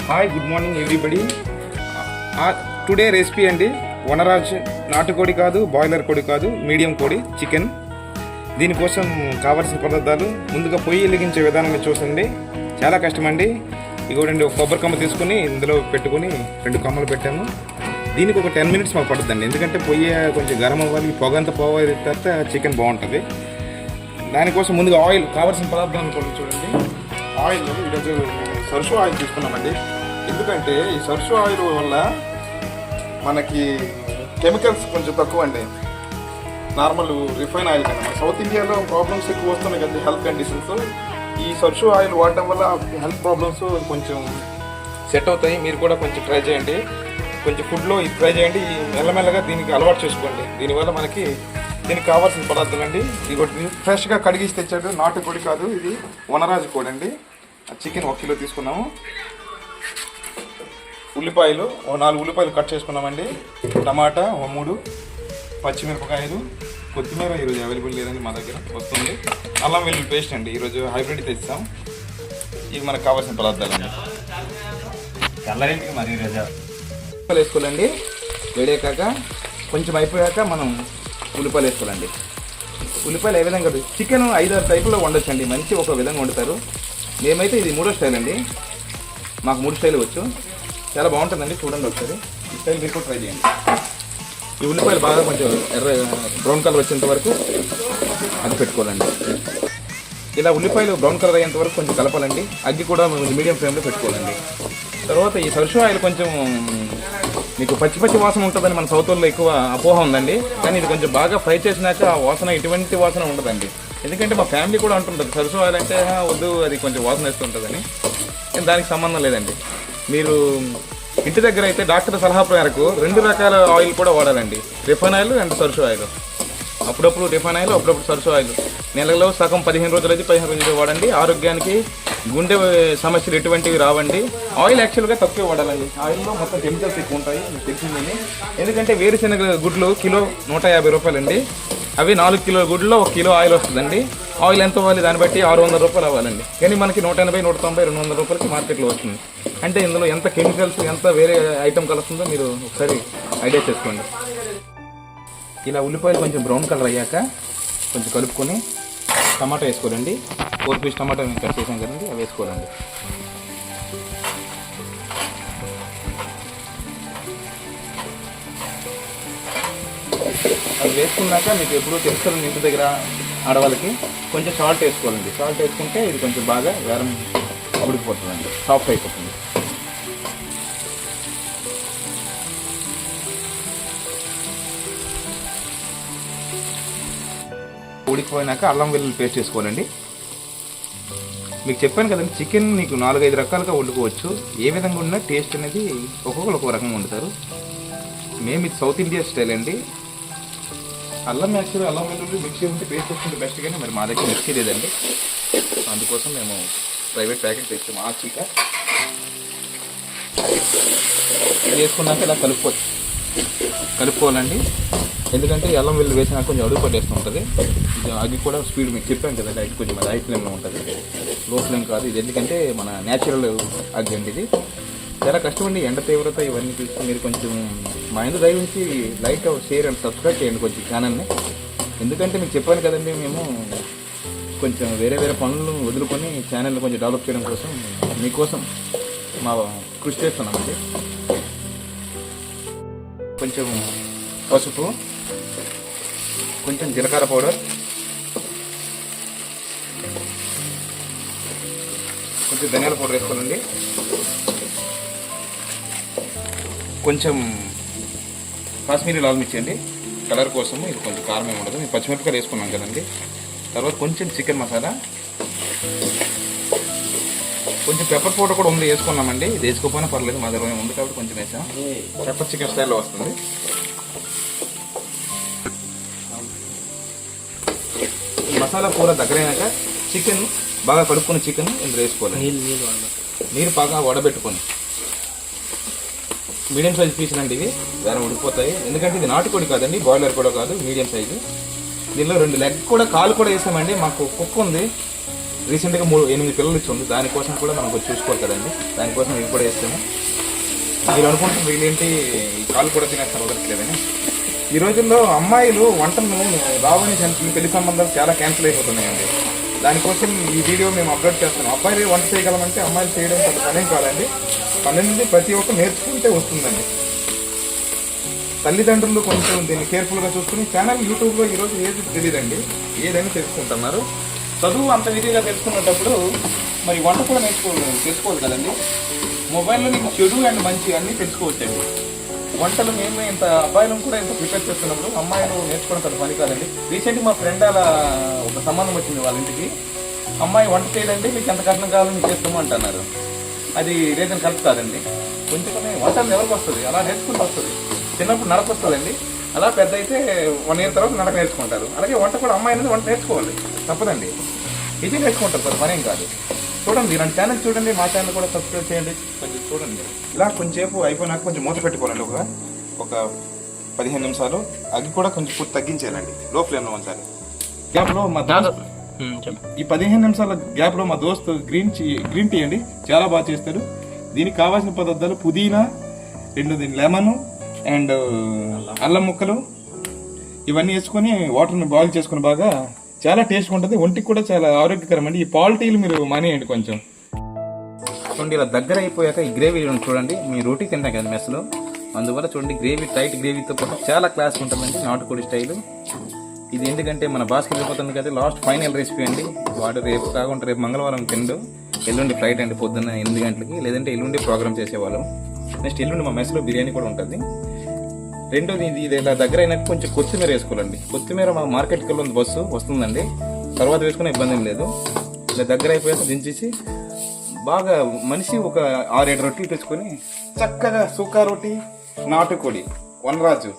Hi good morning everybody. Today recipe అండి వనరాజ్ నాటుకోడి కాదు, బాయిలర్ కోడి కాదు, మీడియం కోడి చికెన్. దీనికోసం కావాల్సిన పదార్థాలు ముందుగా పొయ్యి వెలిగించే విధానం చూసండి. చాలా కష్టమండి. ఇగోడండి, ఒక కొబ్బరి కమ్మ తీసుకుని ఇందులో పెట్టుకుని 2 కమ్మలు పెట్టాము. దీనికి ఒక 10 మినిట్స్ మాకు పడుతుందండి, ఎందుకంటే పొయ్యి కొంచెం గరం అవ్వాలి, పొగ అంతా పోవాలి, తర్వాత చికెన్ బాగుంటుంది. దానికోసం ముందుగా ఆయిల్, కావాల్సిన పదార్థాలను కూడా చూడండి. ఆయిల్ ఈరోజు సర్సు ఆయిల్ తీసుకున్నామండి. ఎందుకంటే ఈ సర్సు ఆయిల్ వల్ల మనకి కెమికల్స్ కొంచెం తక్కువ అండి, నార్మల్ రిఫైన్ ఆయిల్ కన్నా. మన సౌత్ ఇండియాలో ప్రాబ్లమ్స్ ఎక్కువ వస్తున్నాయి కదా, హెల్త్ కండిషన్స్. ఈ సర్సు ఆయిల్ వాడటం వల్ల హెల్త్ ప్రాబ్లమ్స్ కొంచెం సెట్ అవుతాయి. మీరు కూడా కొంచెం ట్రై చేయండి, కొంచెం ఫుడ్లో ఇది ట్రై చేయండి. మెల్లమెల్లగా దీనికి అలవాటు చేసుకోండి. దీనివల్ల మనకి దీనికి కావాల్సిన పదార్థాలు అండి, ఇది ఫ్రెష్గా కడిగిసి తెచ్చాడు. నాటుకోడి కాదు, ఇది వనరాజు కోడి అండి. చికెన్ 1 కిలో తీసుకున్నాము. ఉల్లిపాయలు 4 ఉల్లిపాయలు కట్ చేసుకున్నామండి. టమాటా 3, పచ్చిమిరపకాయలు, కొత్తిమీర ఈరోజు అవైలబుల్ లేదండి, మా దగ్గర వస్తుంది. అల్లం వెల్లుల్లి పేస్ట్ అండి, ఈరోజు హైబ్రిడ్ తెచ్చాం. ఇవి మనకు కావాల్సిన పదార్థాలు అండి. కలరింటికి మరి ఉల్లిపాయలు వేసుకోవాలండి. వేడేకాక కొంచెం అయిపోయాక మనం ఉల్లిపాయలు వేసుకోవాలండి. ఉల్లిపాయలు ఏ విధంగా, చికెన్ 5-6 టైపులో వండొచ్చండి, మంచి ఒక విధంగా వండుతారు. మేమైతే ఇది 3వ స్టైల్ అండి, మాకు 3 స్టైల్ వచ్చు, చాలా బాగుంటుందండి. చూడండి ఒకసారి, ఈ స్టైల్ మీరు కూడా ట్రై చేయండి. ఈ ఉల్లిపాయలు బాగా కొంచెం బ్రౌన్ కలర్ వచ్చేంత వరకు అది పెట్టుకోవాలండి. ఇలా ఉల్లిపాయలు బ్రౌన్ కలర్ అయ్యేంత వరకు కొంచెం కలపాలండి. అగ్గి కూడా మీడియం ఫ్లేమ్లో పెట్టుకోవాలండి. తర్వాత ఈ సర్సు ఆయిల్ కొంచెం మీకు పచ్చి వాసన ఉంటుందని మన సౌత్లో ఎక్కువ అపోహ ఉందండి, కానీ ఇది కొంచెం బాగా ఫ్రై చేసినాక ఆ వాసన ఎటువంటి వాసన ఉండదండి. ఎందుకంటే మా ఫ్యామిలీ కూడా అంటుంటుంది సర్సు ఆయిల్ అంటే వద్దు, అది కొంచెం వాసన వేస్తుంటుందని. దానికి సంబంధం లేదండి. మీరు ఇంటి దగ్గర అయితే డాక్టర్ సలహా మేరకు 2 రకాల ఆయిల్ కూడా వాడాలండి, రిఫైన్ ఆయిల్ అండ్ సర్సు ఆయిల్. అప్పుడప్పుడు రిఫైన్ ఆయిల్, అప్పుడప్పుడు సర్సు ఆయిల్. నెలలో సగం 15 రోజులు అయితే 15 రోజులు వాడండి. ఆరోగ్యానికి గుండె సమస్యలు ఎటువంటివి రావండి. ఆయిల్ యాక్చువల్గా తక్కువ వాడాలండి, ఆయిల్లో మొత్తం కెమికల్స్ ఎక్కువ ఉంటాయి, మీకు తెలిసిందని. ఎందుకంటే వేరుశనగ గుడ్లు కిలో 150 రూపాయలండి. అవి 4 కిలో గుడ్లో 1 కిలో ఆయిల్ వస్తుందండి. ఆయిల్ ఎంత అవ్వాలి, దాన్ని బట్టి 600 రూపాయలు అవ్వాలండి. కానీ మనకి 180, 190, 200 రూపాయలకి మార్కెట్లో వస్తుంది. అంటే ఇందులో ఎంత కెమికల్స్, ఎంత వేరే ఐటమ్ కలుస్తుందో మీరు ఒకసారి ఐడియా చేసుకోండి. ఇలా ఉల్లిపాయలు కొంచెం బ్రౌన్ కలర్ అయ్యాక కొంచెం కలుపుకొని టమాటా వేసుకోవాలండి. 4 పీస్ టమాటా మేము కట్ చేసాం కదండి, అవి వేసుకోవాలండి. అవి వేసుకున్నాక మీకు ఎప్పుడు తెలుస్తుంది, ఇంటి దగ్గర ఆడవాళ్ళకి కొంచెం సాల్ట్ వేసుకోవాలండి. సాల్ట్ వేసుకుంటే ఇది కొంచెం బాగా వేరం ఉడికిపోతుందండి, సాఫ్ట్ అయిపోతుంది. ఉడికిపోయినాక అల్లం వెల్లుల్లి పేస్ట్ వేసుకోవాలండి. మీకు చెప్పాను కదండి, చికెన్ మీకు 4-5 రకాలుగా వండుకోవచ్చు. ఏ విధంగా ఉన్నా టేస్ట్ అనేది ఒక్కొక్కరు ఒక్కొక్క రకంగా వండుతారు. మేము ఇది సౌత్ ఇండియా స్టైల్ అండి. అల్లం వెల్లుల్లి మిక్సీ ఉంటే పేస్ట్ వస్తుంది బెస్ట్, కానీ మరి మా దగ్గర మిక్సీ లేదండి, అందుకోసం మేము ప్రైవేట్ ప్యాకెట్ తెచ్చాము. ఆ చికెన్ వేసుకున్నాక ఇలా కలుపుకోవాలండి. ఎందుకంటే అల్లం వెల్లుల్లి వేసినాక కొంచెం అడుగు పట్టేస్తూ ఉంటుంది. అగ్గి కూడా స్పీడ్ మీకు చెప్పాను కదండి, అగ్గి కొంచెం హై ఫ్లేమ్లో ఉంటుంది, లో ఫ్లేమ్ కాదు ఇది. ఎందుకంటే మన న్యాచురల్ అగ్గి అండి ఇది. చాలా కష్టమండి, ఎండ తీవ్రత ఇవన్నీ తీసుకుని మీరు కొంచెం మా ఇందు దయవించి లైక్, షేర్ అండ్ సబ్స్క్రైబ్ చేయండి కొంచెం ఛానల్ని. ఎందుకంటే మీకు చెప్పాను కదండి, మేము కొంచెం వేరే పనులు వదులుకొని ఛానల్ని కొంచెం డెవలప్ చేయడం కోసం మీకోసం మా కృషి చేస్తున్నామండి. కొంచెం పసుపు, కొంచెం జీలకర్ర పౌడర్, కొంచెం ధనియాల పౌడర్ వేసుకోవాలండి. కొంచెం కాశ్మీరీ లాల్ మిర్చి అండి, కలర్ కోసం. ఇది కొంచెం కారం ఏమి ఉండదు, మేము పచ్చిమిరపకాయలు వేసుకున్నాం కదండి. తర్వాత కొంచెం చికెన్ మసాలా, కొంచెం పెప్పర్ పౌడర్ కూడా ఉంది, వేసుకున్నామండి. ఇది వేసుకోకపోయినా పర్లేదు, మా దగ్గర ఉంది కాబట్టి కొంచెం వేసాం. పెప్పర్ చికెన్ స్టైల్లో వస్తుంది. మసాలా కూర దగ్గరైనాక చికెన్ బాగా కడుక్కుని చికెన్ ఇందులో వేసుకోవాలి. నీరు బాగా వడబెట్టుకొని మీడియం సైజ్ పీసులు అంటే ఇవి వేరే ఉడికిపోతాయి. ఎందుకంటే ఇది నాటుకోడి కాదండి, బాయిలర్ కూడా కాదు, మీడియం సైజు. దీనిలో 2 లెగ్ కూడా, కాలు కూడా వేసామండి. మాకు కుక్క ఉంది, రీసెంట్గా 8 పిల్లలు ఇచ్చింది, దానికోసం కూడా మనం కొంచెం చూసుకోవాలి కదండి, దానికోసం ఇవి కూడా వేస్తాము. మీరు అనుకుంటున్న వీళ్ళేంటి ఈ కాలు కూడా తినేస్తారు వదలట్లేదని. ఈ రోజుల్లో అమ్మాయిలు వంటలను రావని పెళ్లి సంబంధాలు చాలా క్యాన్సిల్ అయిపోతున్నాయండి. దానికోసం ఈ వీడియో మేము అప్లోడ్ చేస్తాం. అబ్బాయిలు వంట చేయగలమంటే అమ్మాయిలు చేయడం పెద్ద పనేం కాదండి, పన్నెండు ప్రతి ఒక్కరు నేర్చుకుంటే వస్తుందండి. తల్లిదండ్రులు కొంచెం దీన్ని కేర్ఫుల్గా చూసుకుని ఛానల్ యూట్యూబ్లో ఈరోజు ఏది తెలియదండి, ఏదైనా తెలుసుకుంటున్నారు. చదువు అంత విధిగా తెలుసుకునేటప్పుడు మరి వంట కూడా తెలుసుకోవాలి కదండి. మొబైల్లో నీకు చెడు అండ్ మంచి అన్నీ తెలుసుకోవచ్చండి. వంటలు మేము ఇంత అబ్బాయిలను కూడా ఇంత ప్రిపేర్ చేస్తున్నప్పుడు అమ్మాయిలు నేర్చుకోవడం పెద్ద పని కాదండి. రీసెంట్గా మా ఫ్రెండ్ అలా ఒక సంబంధం వచ్చింది వాళ్ళ ఇంటికి. అమ్మాయి వంట చేయదండి, మీకు ఎంత కట్నం కావాలో మీకు చేస్తాము అంటున్నారు. అది రీజన్ కరెక్ట్ కాదండి. కొంచెం వంటలు ఎవరికి వస్తుంది, అలా నేర్చుకుంటూ వస్తుంది. చిన్నప్పుడు నడక వస్తుందండి, అలా పెద్ద అయితే 1 year తర్వాత నడక నేర్చుకుంటారు. అలాగే వంట కూడా అమ్మాయి అనేది వంట నేర్చుకోవాలి, తప్పదండి. ఇది నేర్చుకుంటారు, పెద్ద పనేం కాదు. చూడండి, ఇలాంటి ఛానల్ చూడండి, మా ఛానల్ కూడా సబ్స్క్రైబ్ చేయండి, కొంచెం చూడండి. ఇలా కొంచెంసేపు అయిపోయినాక కొంచెం మూత పెట్టుకోవాలండి. ఒక 15 నిమిషాలు. అగ్గి కూడా కొంచెం పూర్తి తగ్గించేయాలండి, లో ఫ్లేమ్లో ఉంచాలి. గ్యాప్లో మా ఈ 15 నిమిషాల గ్యాప్లో మా దోస్తు గ్రీన్ టీ అండి చాలా బాగా చేస్తారు. దీనికి కావాల్సిన పదార్థాలు పుదీనా, 2 లెమన్ అండ్ అల్లం ముక్కలు, ఇవన్నీ వేసుకొని వాటర్ని బాయిల్ చేసుకుని బాగా చాలా టేస్ట్గా ఉంటుంది. ఒంటికి కూడా చాలా ఆరోగ్యకరం అండి. ఈ పాల్ టీలు మీరు మానేయండి కొంచెం. చూడండి, ఇలా దగ్గర అయిపోయాక ఈ గ్రేవీ చూడండి, మీ రోటీ తింటాం కదా మెస్లో, అందువల్ల చూడండి గ్రేవీ టైట్ గ్రేవీతో పాటు చాలా క్లాస్ ఉంటుందండి, నాటుకోడి స్టైలు. ఇది ఎందుకంటే మన బాస్కెట్ వెళ్ళిపోతుంది కదా, లాస్ట్ ఫైనల్ రెసిపీ అండి. వాడు రేపు కాకుండా రేపు మంగళవారం తిండు, ఎల్లుండి ఫ్లైట్ అండి పొద్దున్న 8 గంటలకి, లేదంటే ఎల్లుండి ప్రోగ్రామ్ చేసేవాళ్ళం. నెక్స్ట్ ఎల్లుండి మా మెస్లో బిర్యానీ కూడా ఉంటుంది. రెండోది ఇది ఇలా దగ్గర అయినాక కొంచెం కొత్తిమీర వేసుకోవాలండి. కొత్తిమీర మా మార్కెట్కి వెళ్ళి బస్సు వస్తుందండి, తర్వాత వేసుకునే ఇబ్బంది ఏం లేదు. ఇలా దగ్గర అయిపోయాక దించేసి బాగా మనిషి ఒక 6-7 రొట్టెలు తెచ్చుకొని చక్కగా సుక్కా రొట్టి, నాటుకోడి, వనరాజు